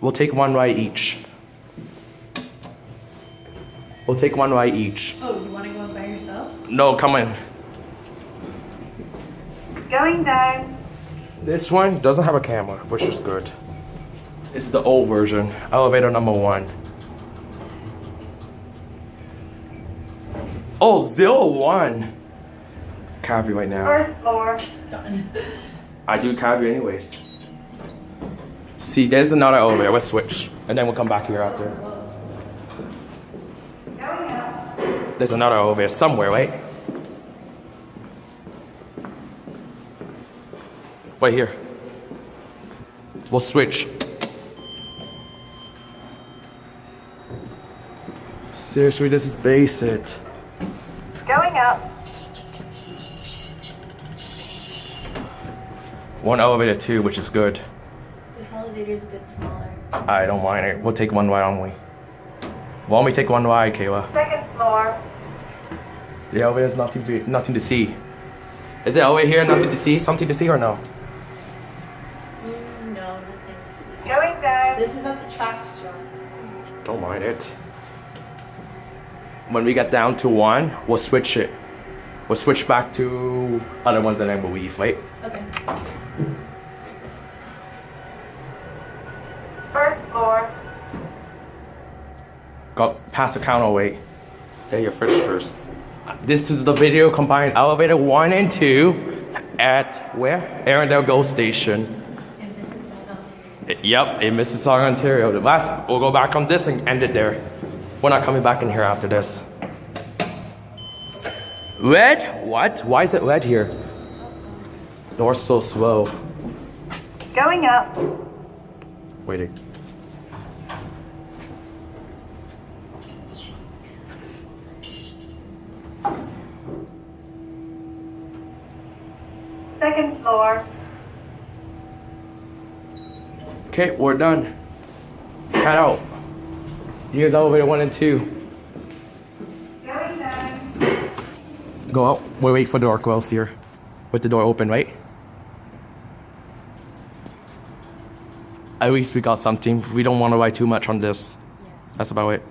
We'll take one ride each. We'll take one ride each. Oh, you want to go by yourself? No, come in. Going down. This one doesn't have a camera, which is good. This is the old version. Elevator number 1. Oh, 01. Copy right now. First floor. Done. I do copy anyways. See, there's another elevator. Let's switch. And then we'll come back here after. Going up. There's another elevator somewhere, right? Right here. We'll switch. Seriously, this is basic. Going up. One elevator 2, which is good. This elevator's a bit smaller. I don't mind it. We'll take one ride only. Why don't we take one ride, Kayla? Second floor. The elevator's nothing to see. Is it over here nothing to see? Something to see or no? No, nothing to see. Going down. This is at the track strong. Don't mind it. When we get down to 1, we'll switch it. We'll switch back to other ones and then we'll leave, right? Okay. First floor. Go past the counter, wait. There are your fixtures. This is the video combined elevator 1 and 2 at where? Erindale GO Station. And this is not Ontario. Yep, in Mississauga, Ontario. The last, we'll go back on this and end it there. We're not coming back in here after this. Red? What? Why is it red here? Door's so slow. Going up. Waiting. Second floor. Okay, we're done. Cut out. Here's elevator 1 and 2. Going down. Go out. We wait for the door closed here. With the door open, right? At least we got something. We don't want to ride too much on this. Yeah. That's about it.